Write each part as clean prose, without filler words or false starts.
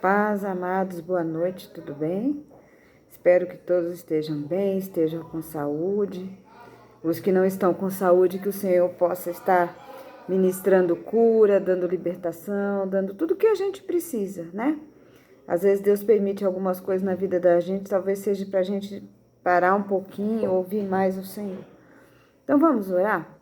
Paz, amados, boa noite, tudo bem? Espero que todos estejam bem, estejam com saúde. Os que não estão com saúde, que o Senhor possa estar ministrando cura, dando libertação, dando tudo o que a gente precisa, né? Às vezes Deus permite algumas coisas na vida da gente, talvez seja para a gente parar um pouquinho, ouvir mais o Senhor. Então vamos orar?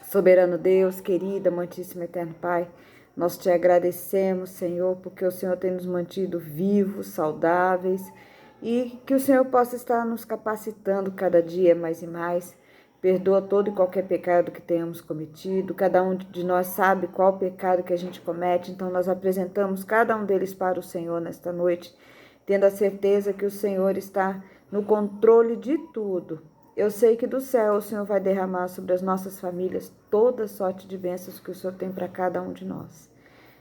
Soberano Deus, querido, amantíssimo eterno Pai, nós te agradecemos, Senhor, porque o Senhor tem nos mantido vivos, saudáveis e que o Senhor possa estar nos capacitando cada dia mais e mais. Perdoa todo e qualquer pecado que tenhamos cometido, cada um de nós sabe qual pecado que a gente comete, então nós apresentamos cada um deles para o Senhor nesta noite, tendo a certeza que o Senhor está no controle de tudo. Eu sei que do céu o Senhor vai derramar sobre as nossas famílias toda sorte de bênçãos que o Senhor tem para cada um de nós.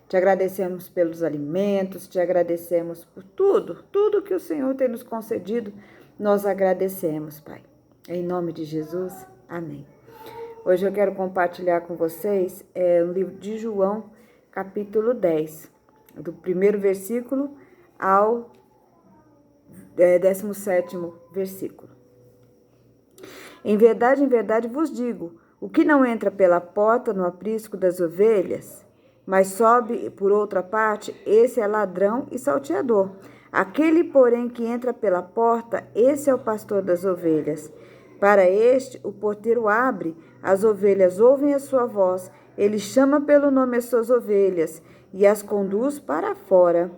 Te agradecemos pelos alimentos, te agradecemos por tudo que o Senhor tem nos concedido, nós agradecemos, Pai. Em nome de Jesus, amém. Hoje eu quero compartilhar com vocês o livro de João, capítulo 10, do primeiro versículo ao 17º versículo. Em verdade vos digo, o que não entra pela porta no aprisco das ovelhas, mas sobe por outra parte, esse é ladrão e salteador. Aquele, porém, que entra pela porta, esse é o pastor das ovelhas. Para este, o porteiro abre, as ovelhas ouvem a sua voz, ele chama pelo nome as suas ovelhas e as conduz para fora.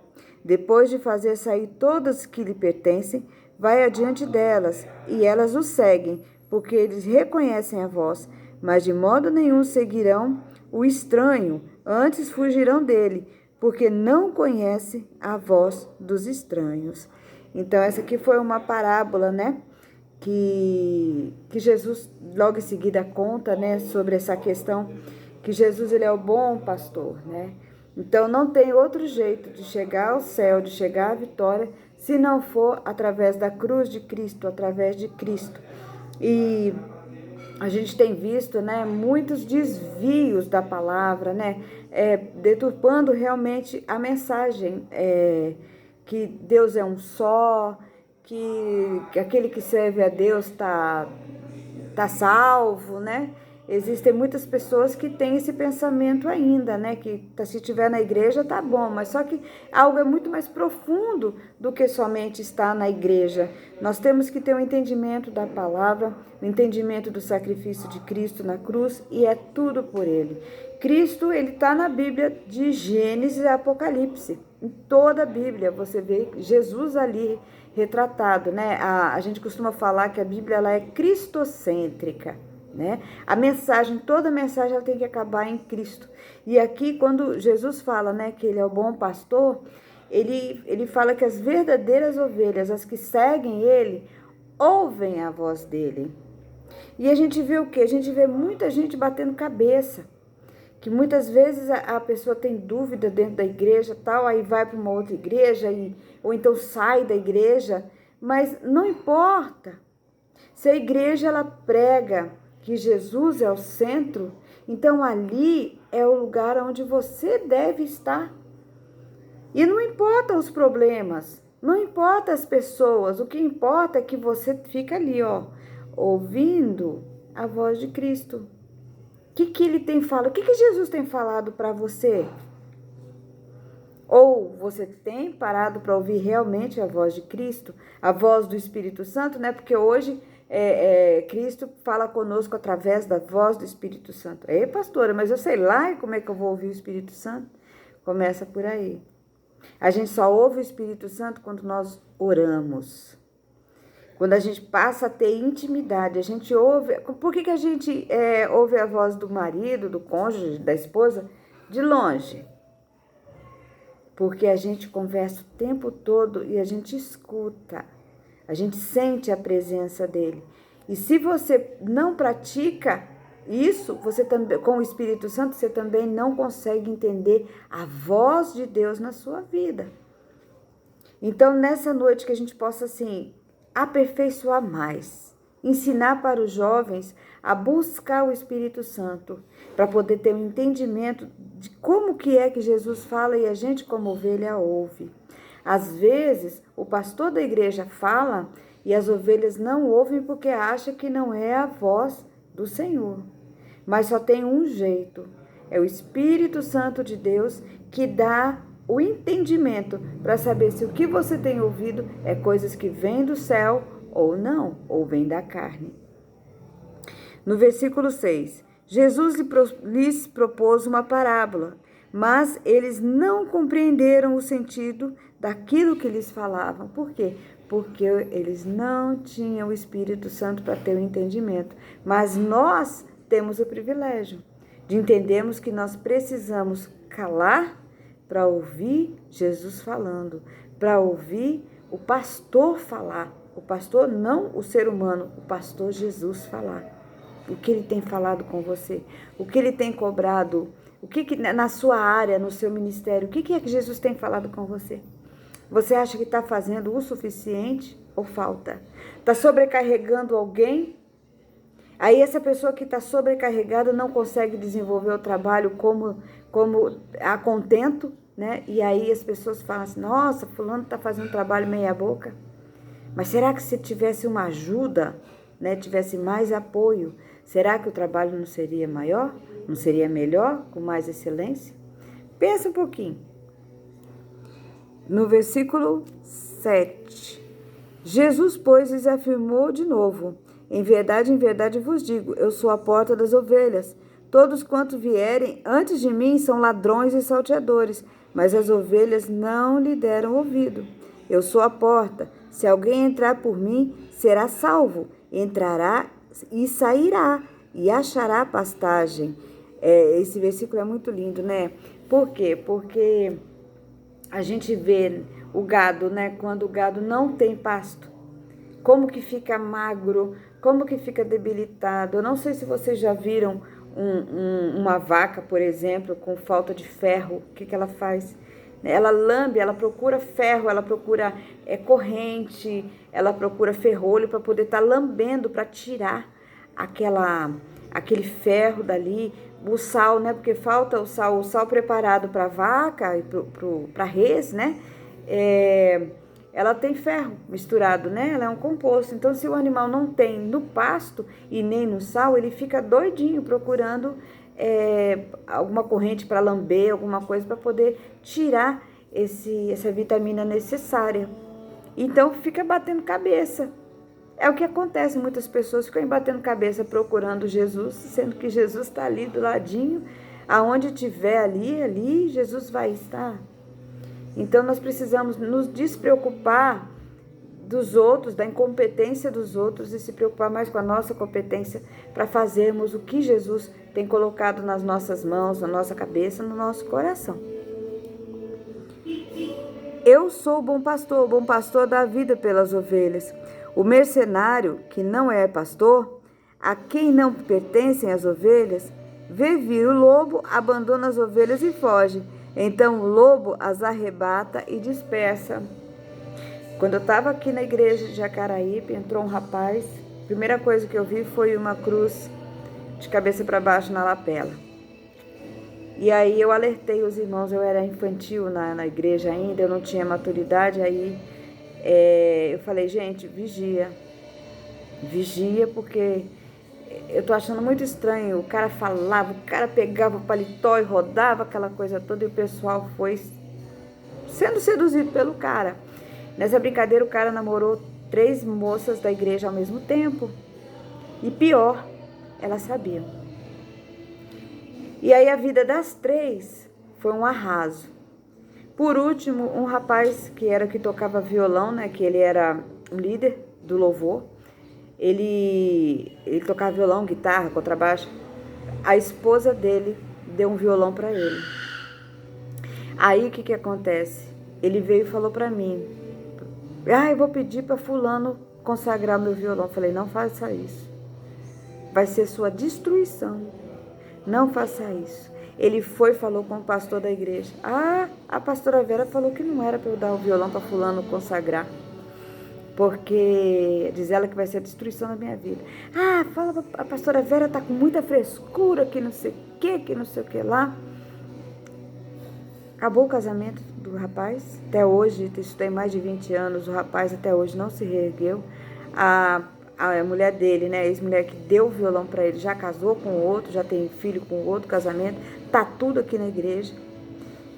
Depois de fazer sair todas que lhe pertencem, vai adiante delas, e elas o seguem, porque eles reconhecem a voz, mas de modo nenhum seguirão o estranho, antes fugirão dele, porque não conhece a voz dos estranhos. Então, essa aqui foi uma parábola, né? Que Jesus logo em seguida conta, né? Sobre essa questão que Jesus, ele é o bom pastor, né? Então, não tem outro jeito de chegar ao céu, de chegar à vitória, se não for através da cruz de Cristo, através de Cristo. E a gente tem visto, né, muitos desvios da palavra, né, deturpando realmente a mensagem que Deus é um só, que aquele que serve a Deus tá salvo, né? Existem muitas pessoas que têm esse pensamento ainda, né? Que se tiver na igreja tá bom, mas só que algo é muito mais profundo do que somente estar na igreja. Nós temos que ter um entendimento da palavra, o entendimento do sacrifício de Cristo na cruz, e é tudo por ele. Cristo, ele está na Bíblia de Gênesis e Apocalipse. Em toda a Bíblia você vê Jesus ali retratado, né? A gente costuma falar que a Bíblia ela é cristocêntrica, né? A mensagem, toda a mensagem ela tem que acabar em Cristo. E aqui quando Jesus fala, né, que ele é o bom pastor, ele fala que as verdadeiras ovelhas, as que seguem ele, ouvem a voz dele. E a gente vê o quê? A gente vê muita gente batendo cabeça, que muitas vezes a pessoa tem dúvida dentro da igreja, tal, aí vai para uma outra igreja, ou então sai da igreja, mas não importa. Se a igreja ela prega que Jesus é o centro, então ali é o lugar onde você deve estar. E não importa os problemas, não importa as pessoas, o que importa é que você fica ali, ó, ouvindo a voz de Cristo. O que ele tem falado? O que Jesus tem falado para você? Ou você tem parado para ouvir realmente a voz de Cristo, a voz do Espírito Santo, né? Porque hoje Cristo fala conosco através da voz do Espírito Santo. Ei, pastora, mas eu sei lá como é que eu vou ouvir o Espírito Santo? Começa por aí. A gente só ouve o Espírito Santo quando nós oramos. Quando a gente passa a ter intimidade, a gente ouve... Por que a gente ouve a voz do marido, do cônjuge, da esposa? De longe. Porque a gente conversa o tempo todo e a gente escuta. A gente sente a presença dele. E se você não pratica isso, você também, com o Espírito Santo, você também não consegue entender a voz de Deus na sua vida. Então, nessa noite que a gente possa, assim, aperfeiçoar mais ensinar para os jovens a buscar o Espírito Santo, para poder ter um entendimento de como que é que Jesus fala e a gente como ovelha ouve. Às vezes, o pastor da igreja fala e as ovelhas não ouvem porque acham que não é a voz do Senhor. Mas só tem um jeito, é o Espírito Santo de Deus que dá o entendimento para saber se o que você tem ouvido é coisas que vêm do céu ou não, ou vêm da carne. No versículo 6, Jesus lhes propôs uma parábola, mas eles não compreenderam o sentido daquilo que lhes falavam. Por quê? Porque eles não tinham o Espírito Santo para ter o entendimento. Mas nós temos o privilégio de entendermos que nós precisamos calar para ouvir Jesus falando, para ouvir o pastor falar. O pastor, não o ser humano, o pastor Jesus falar. O que ele tem falado com você, o que ele tem cobrado, o que na sua área, no seu ministério, o que é que Jesus tem falado com você? Você acha que está fazendo o suficiente ou falta? Está sobrecarregando alguém? Aí essa pessoa que está sobrecarregada não consegue desenvolver o trabalho como a contento, né? E aí as pessoas falam assim, nossa, fulano está fazendo um trabalho meia boca. Mas será que se tivesse uma ajuda, né, tivesse mais apoio, será que o trabalho não seria maior? Não seria melhor, com mais excelência? Pensa um pouquinho. No versículo 7, Jesus, pois, lhes afirmou de novo, em verdade vos digo, eu sou a porta das ovelhas. Todos quantos vierem antes de mim são ladrões e salteadores, mas as ovelhas não lhe deram ouvido. Eu sou a porta. Se alguém entrar por mim, será salvo. Entrará e sairá e achará pastagem. Esse versículo é muito lindo, né? Por quê? Porque a gente vê o gado, né? Quando o gado não tem pasto, como que fica magro, como que fica debilitado. Eu não sei se vocês já viram uma vaca, por exemplo, com falta de ferro. O que ela faz? Ela lambe, ela procura ferro, ela procura corrente, ela procura ferrolho para poder estar lambendo, para tirar aquele ferro dali, o sal, né? Porque falta o sal preparado para a vaca e para a res, né? Ela tem ferro misturado, né? Ela é um composto. Então, se o animal não tem no pasto e nem no sal, ele fica doidinho procurando alguma corrente para lamber, alguma coisa para poder tirar essa vitamina necessária. Então, fica batendo cabeça. É o que acontece, muitas pessoas ficam batendo cabeça procurando Jesus, sendo que Jesus está ali do ladinho, aonde tiver ali Jesus vai estar. Então, nós precisamos nos despreocupar dos outros, da incompetência dos outros e se preocupar mais com a nossa competência para fazermos o que Jesus tem colocado nas nossas mãos, na nossa cabeça, no nosso coração. Eu sou o bom pastor dá a vida pelas ovelhas. O mercenário, que não é pastor, a quem não pertencem as ovelhas, vê vir o lobo, abandona as ovelhas e foge. Então o lobo as arrebata e dispersa. Quando eu estava aqui na igreja de Jacaraípe, entrou um rapaz. A primeira coisa que eu vi foi uma cruz de cabeça para baixo na lapela. E aí eu alertei os irmãos, eu era infantil na igreja ainda, eu não tinha maturidade, aí eu falei, gente, vigia porque eu tô achando muito estranho, o cara falava, o cara pegava o paletó e rodava aquela coisa toda e o pessoal foi sendo seduzido pelo cara. Nessa brincadeira o cara namorou 3 moças da igreja ao mesmo tempo e pior, elas sabiam. E aí a vida das 3 foi um arraso. Por último, um rapaz que tocava violão, né, que ele era um líder do louvor, ele tocava violão, guitarra, contrabaixo. A esposa dele deu um violão para ele. Aí o que acontece? Ele veio e falou para mim, eu vou pedir para fulano consagrar meu violão. Eu falei, não faça isso. Vai ser sua destruição. Não faça isso. Ele foi e falou com o pastor da igreja. A pastora Vera falou que não era para eu dar o violão para fulano consagrar. porque diz ela que vai ser a destruição da minha vida. Ah, fala, a pastora Vera tá com muita frescura, que não sei o que não sei o que lá. Acabou o casamento do rapaz, até hoje, isso tem mais de 20 anos, o rapaz até hoje não se reergueu. A mulher dele, né, a ex-mulher que deu o violão para ele, já casou com outro, já tem filho com outro casamento, tá tudo aqui na igreja.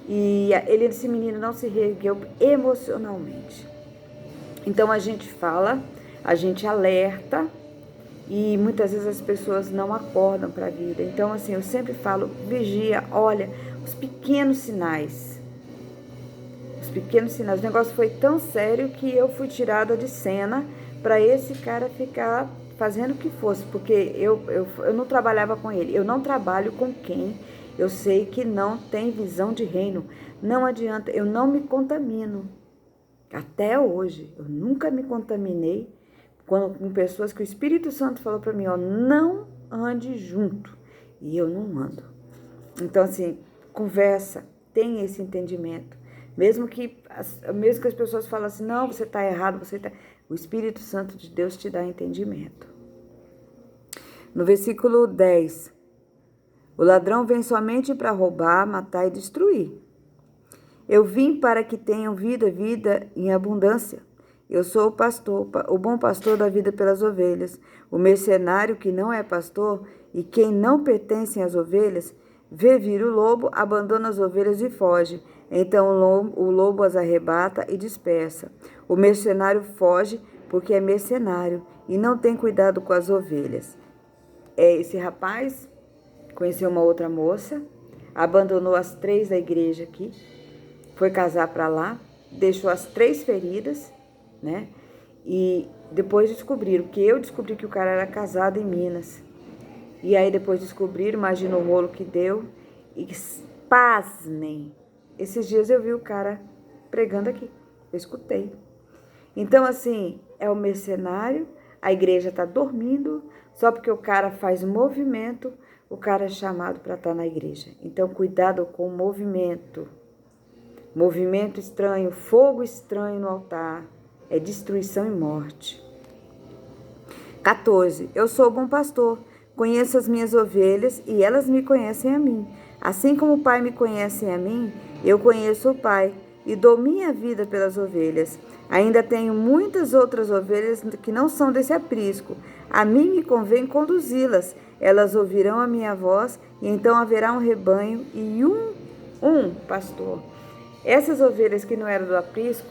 E esse menino não se reergueu emocionalmente. Então a gente fala, a gente alerta e muitas vezes as pessoas não acordam para a vida. Então assim, eu sempre falo, vigia, olha, os pequenos sinais. Os pequenos sinais. O negócio foi tão sério que eu fui tirada de cena para esse cara ficar fazendo o que fosse, porque eu não trabalhava com ele. Eu não trabalho com quem eu sei que não tem visão de reino. Não adianta, eu não me contamino. Até hoje, eu nunca me contaminei com pessoas que o Espírito Santo falou para mim, ó, não ande junto. E eu não ando. Então, assim, conversa, tem esse entendimento. Mesmo que as pessoas falem assim, não, você está errado, o Espírito Santo de Deus te dá entendimento. No versículo 10, o ladrão vem somente para roubar, matar e destruir. Eu vim para que tenham vida em abundância. Eu sou o pastor, o bom pastor da vida pelas ovelhas. O mercenário que não é pastor e quem não pertence às ovelhas, vê vir o lobo, abandona as ovelhas e foge. Então o lobo as arrebata e dispersa. O mercenário foge porque é mercenário e não tem cuidado com as ovelhas. Esse rapaz conheceu uma outra moça, abandonou as 3 da igreja aqui, foi casar para lá, deixou as 3 feridas, né? E depois descobriram, que eu descobri que o cara era casado em Minas. E aí depois descobriram, imagina o rolo que deu. E pasmem, esses dias eu vi o cara pregando aqui, eu escutei. Então assim, é o mercenário, a igreja está dormindo, só porque o cara faz movimento, o cara é chamado para estar na igreja. Então cuidado com o movimento. Movimento estranho, fogo estranho no altar, é destruição e morte. 14. Eu sou o bom pastor, conheço as minhas ovelhas e elas me conhecem a mim. Assim como o Pai me conhece a mim, eu conheço o Pai e dou minha vida pelas ovelhas. Ainda tenho muitas outras ovelhas que não são desse aprisco. A mim me convém conduzi-las. Elas ouvirão a minha voz e então haverá um rebanho e um pastor. Essas ovelhas que não eram do aprisco,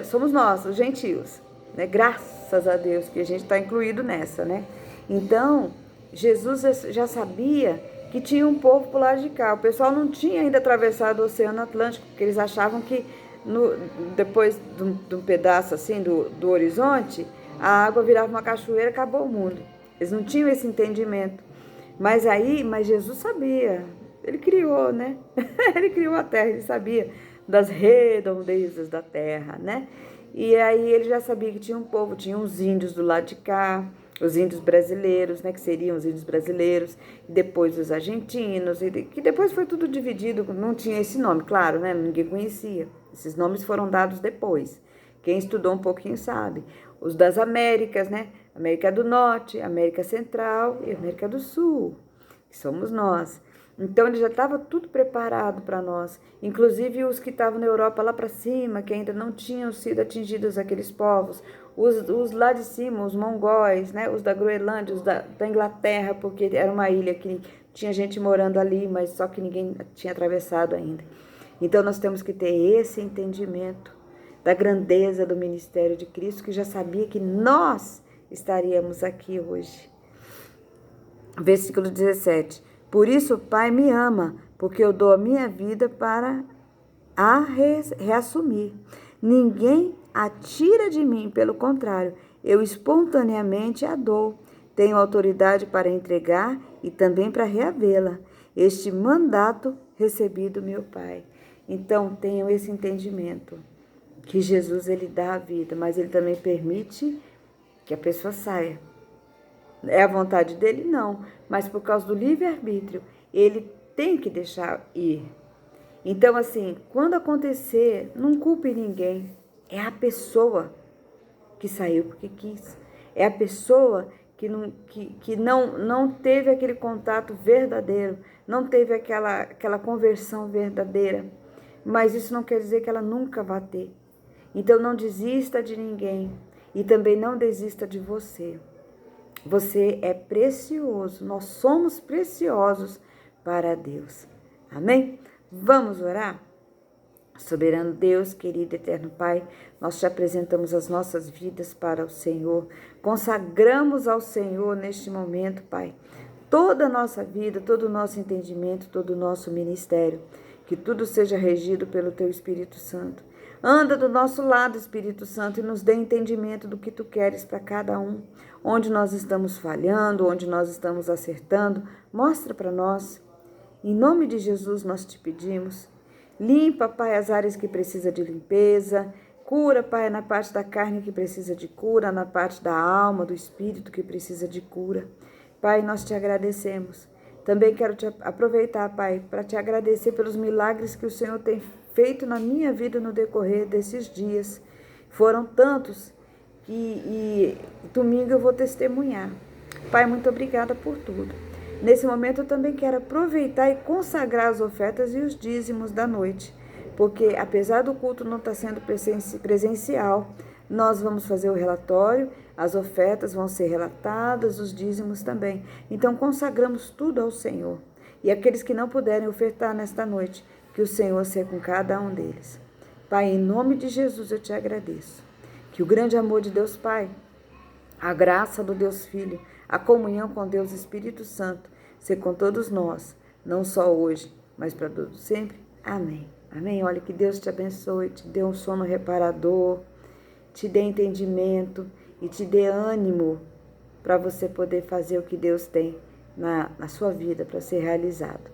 somos nós, os gentios, né? Graças a Deus que a gente está incluído nessa, né? Então, Jesus já sabia que tinha um povo pro lado de cá. O pessoal não tinha ainda atravessado o Oceano Atlântico, porque eles achavam que depois de um pedaço assim do horizonte, a água virava uma cachoeira, acabou o mundo. Eles não tinham esse entendimento. Mas Jesus sabia. Ele criou, né? Ele criou a terra, ele sabia das redondezas da terra, né? E aí ele já sabia que tinha um povo, tinha uns índios do lado de cá, os índios brasileiros, né? Que seriam os índios brasileiros, e depois os argentinos, que depois foi tudo dividido, não tinha esse nome, claro, né? Ninguém conhecia. Esses nomes foram dados depois. Quem estudou um pouquinho sabe. Os das Américas, né? América do Norte, América Central e América do Sul, que somos nós. Então ele já estava tudo preparado para nós, inclusive os que estavam na Europa lá para cima, que ainda não tinham sido atingidos aqueles povos, os lá de cima, os mongóis, né? Os da Groenlândia, os da Inglaterra, porque era uma ilha que tinha gente morando ali, mas só que ninguém tinha atravessado ainda. Então nós temos que ter esse entendimento da grandeza do ministério de Cristo, que já sabia que nós estaríamos aqui hoje. Versículo 17. Por isso o Pai me ama, porque eu dou a minha vida para a reassumir. Ninguém a tira de mim, pelo contrário, eu espontaneamente a dou. Tenho autoridade para entregar e também para reavê-la. Este mandato recebi do meu Pai. Então, tenham esse entendimento, que Jesus, ele dá a vida, mas ele também permite que a pessoa saia. É a vontade dele? Não. Mas por causa do livre-arbítrio, ele tem que deixar ir. Então, assim, quando acontecer, não culpe ninguém. É a pessoa. que saiu porque quis. É a pessoa que não teve aquele contato verdadeiro, não teve aquela conversão verdadeira. Mas isso não quer dizer que ela nunca vai ter. Então não desista de ninguém e também não desista de você. Você é precioso, nós somos preciosos para Deus. Amém? Vamos orar? Soberano Deus, querido eterno Pai, nós te apresentamos as nossas vidas para o Senhor, consagramos ao Senhor neste momento, Pai, toda a nossa vida, todo o nosso entendimento, todo o nosso ministério, que tudo seja regido pelo Teu Espírito Santo. Anda do nosso lado, Espírito Santo, e nos dê entendimento do que Tu queres para cada um, onde nós estamos falhando, onde nós estamos acertando, mostra para nós. Em nome de Jesus nós te pedimos. Limpa, Pai, as áreas que precisa de limpeza. Cura, Pai, na parte da carne que precisa de cura, na parte da alma, do espírito que precisa de cura. Pai, nós te agradecemos. Também quero te aproveitar, Pai, para te agradecer pelos milagres que o Senhor tem feito na minha vida no decorrer desses dias. Foram tantos e domingo eu vou testemunhar. Pai, muito obrigada por tudo. Nesse momento eu também quero aproveitar e consagrar as ofertas e os dízimos da noite, porque apesar do culto não estar sendo presencial, nós vamos fazer o relatório, as ofertas vão ser relatadas, os dízimos também. Então consagramos tudo ao Senhor. E aqueles que não puderem ofertar nesta noite, que o Senhor seja com cada um deles. Pai, em nome de Jesus eu te agradeço. Que o grande amor de Deus Pai, a graça do Deus Filho, a comunhão com Deus Espírito Santo, seja com todos nós, não só hoje, mas para todos sempre. Amém. Amém. Olha, que Deus te abençoe, te dê um sono reparador, te dê entendimento e te dê ânimo para você poder fazer o que Deus tem na sua vida para ser realizado.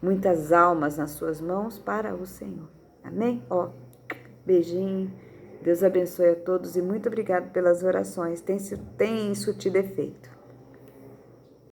Muitas almas nas suas mãos para o Senhor. Amém? Ó, beijinho. Deus abençoe a todos e muito obrigado pelas orações. Tem surtido efeito.